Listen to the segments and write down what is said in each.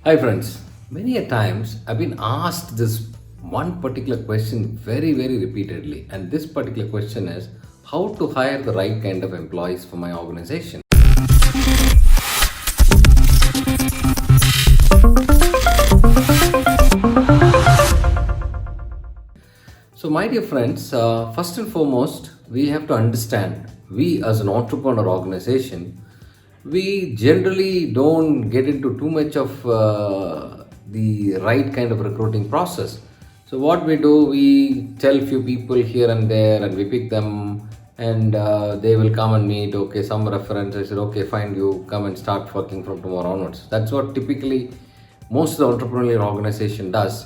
Hi friends, many a times I've been asked this one particular question very repeatedly, and this particular question is how to hire the right kind of employees for my organization. So, my dear friends, first and foremost, we have to understand we as an entrepreneur organization, we generally don't get into too much of the right kind of recruiting process. So, what we do, we tell few people here and there, and we pick them, and they will come and meet. Okay, some reference. I said, okay, fine, you come and start working from tomorrow onwards. That's what typically most of the entrepreneurial organization does.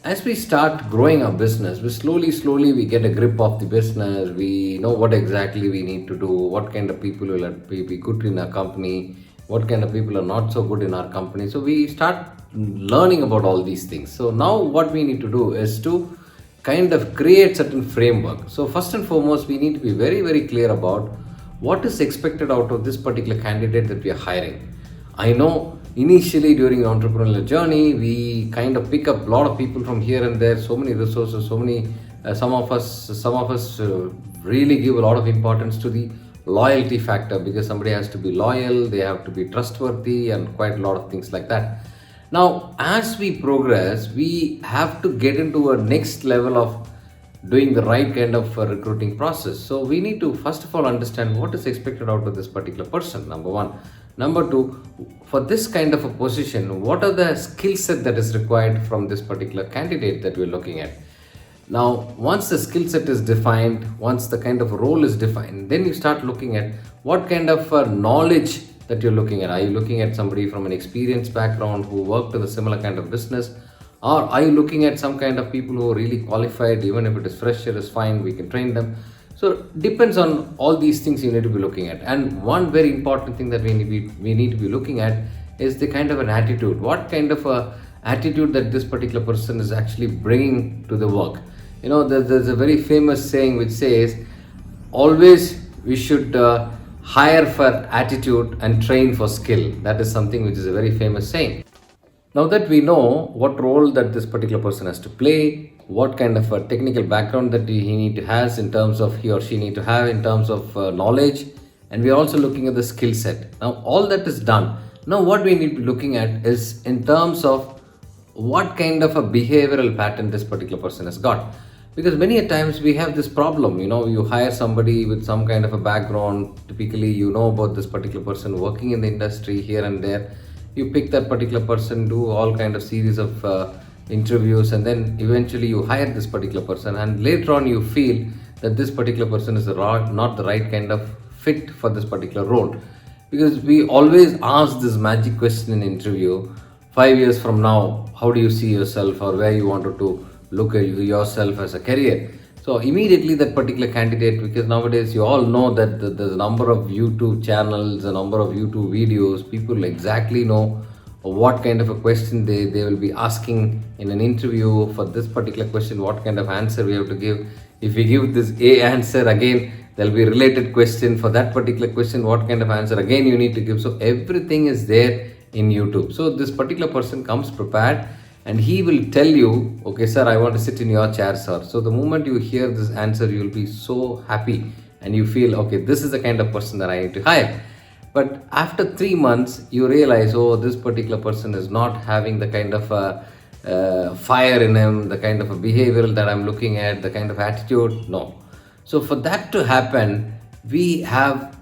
As we start growing our business, we slowly we get a grip of the business. We know what exactly we need to do, what kind of people will be good in our company, what kind of people are not so good in our company. So we start learning about all these things. So now what we need to do is to kind of create certain framework. So first and foremost, we need to be very clear about what is expected out of this particular candidate that we are hiring. I know initially during the entrepreneurial journey, we kind of pick up a lot of people from here and there, so many resources, so many, some of us really give a lot of importance to the loyalty factor because somebody has to be loyal, they have to be trustworthy, and quite a lot of things like that. Now, as we progress, we have to get into a next level of doing the right kind of recruiting process. So we need to first of all understand what is expected out of this particular person. Number one. Number two, for this kind of a position, what are the skill set that is required from this particular candidate that we're looking at? Now, once the skill set is defined, once the kind of role is defined, then you start looking at what kind of knowledge that you're looking at. Are you looking at somebody from an experienced background who worked in a similar kind of business? Or are you looking at some kind of people who are really qualified, even if it is fresher is fine, we can train them. So depends on all these things you need to be looking at. And one very important thing that we need to be looking at is the kind of an attitude. What kind of a attitude that this particular person is actually bringing to the work. You know, there's a very famous saying which says, always we should hire for attitude and train for skill. That is something which is a very famous saying. Now that we know what role that this particular person has to play, what kind of a technical background that he need to has in terms of he or she need to have in terms of knowledge, and we are also looking at the skill set. Now all that is done. Now what we need to be looking at is in terms of what kind of a behavioral pattern this particular person has got. Because many a times we have this problem, you know, you hire somebody with some kind of a background, typically you know about this particular person working in the industry here and there, you pick that particular person, do all kind of series of interviews, and then eventually you hire this particular person, and later on you feel that this particular person is not the right kind of fit for this particular role. Because we always ask this magic question in interview: 5 years from now, how do you see yourself, or where you wanted to look at yourself as a career? So immediately that particular candidate, because nowadays you all know that there's a number of YouTube channels, a number of YouTube videos, people exactly know what kind of a question they will be asking in an interview. For this particular question, what kind of answer we have to give. If we give this A answer, again there'll be a related question for that particular question, what kind of answer again you need to give. So everything is there in YouTube. So this particular person comes prepared, and he will tell you, okay sir, I want to sit in your chair sir. So the moment you hear this answer, you will be so happy and you feel, okay, this is the kind of person that I need to hire. But after 3 months, you realize, oh, this particular person is not having the kind of fire in him, the kind of a behavioral that I'm looking at, the kind of attitude. No. So for that to happen, we have,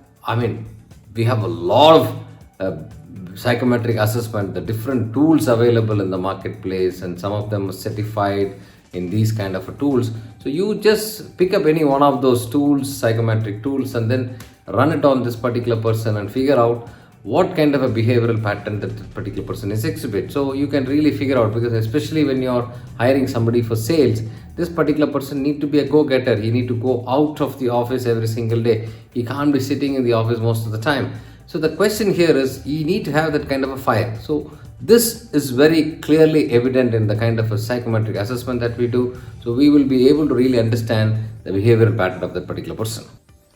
we have a lot of psychometric assessment, the different tools available in the marketplace, and some of them are certified in these kind of tools. So you just pick up any one of those tools, psychometric tools, and then run it on this particular person and figure out what kind of a behavioral pattern that particular person is exhibit. So you can really figure out, because especially when you're hiring somebody for sales, this particular person need to be a go-getter. He need to go out of the office every single day. He can't be sitting in the office most of the time. So the question here is, you need to have that kind of a fire. So this is very clearly evident in the kind of a psychometric assessment that we do. So we will be able to really understand the behavioral pattern of that particular person.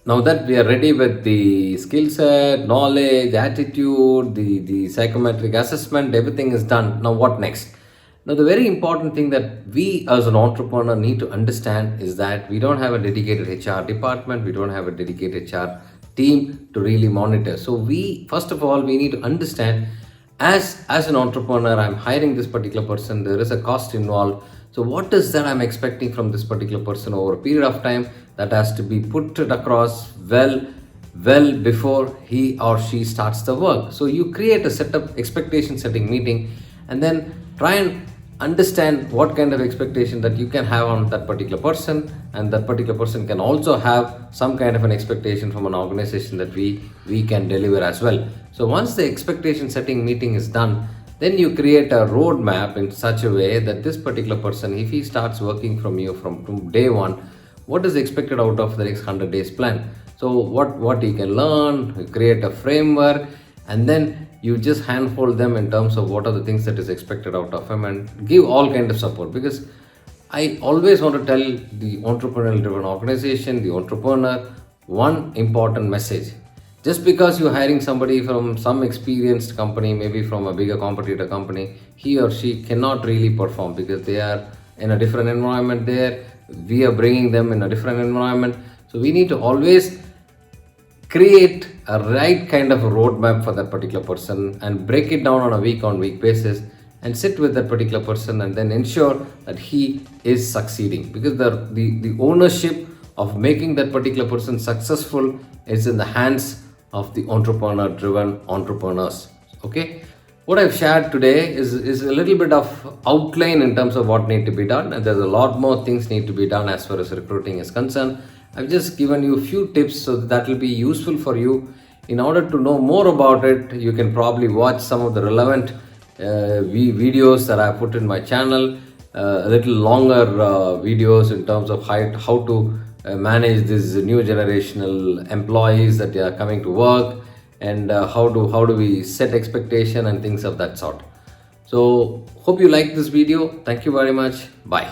Now that we are ready with the skill set, knowledge, attitude, the psychometric assessment, everything is done. Now, what next? Now, the very important thing that we as an entrepreneur need to understand is that we don't have a dedicated HR department, we don't have a dedicated HR team to really monitor. So, we first of all, we need to understand as an entrepreneur, I'm hiring this particular person, there is a cost involved. So what is that I'm expecting from this particular person over a period of time that has to be put it across well before he or she starts the work. So you create a setup expectation setting meeting, and then try and understand what kind of expectation that you can have on that particular person, and that particular person can also have some kind of an expectation from an organization that we can deliver as well. So once the expectation setting meeting is done, then you create a roadmap in such a way that this particular person, if he starts working from you from day one, what is expected out of the next 100 days plan. So what he can learn, you create a framework, and then you just handhold them in terms of what are the things that is expected out of him, and give all kind of support. Because I always want to tell the entrepreneurial driven organization, the entrepreneur, one important message. Just because you're hiring somebody from some experienced company, maybe from a bigger competitor company, he or she cannot really perform because they are in a different environment there. We are bringing them in a different environment. So we need to always create a right kind of a roadmap for that particular person and break it down on a week on week basis, and sit with that particular person and then ensure that he is succeeding, because the ownership of making that particular person successful is in the hands of the entrepreneur driven entrepreneurs. Okay, what I've shared today is a little bit of outline in terms of what need to be done, and there's a lot more things need to be done as far as recruiting is concerned. I've just given you a few tips, so that will be useful for you. In order to know more about it, you can probably watch some of the relevant videos that I put in my channel, a little longer videos in terms of how to manage these new generational employees that are coming to work, and how do we set expectation and things of that sort. So hope you like this video. Thank you very much. Bye.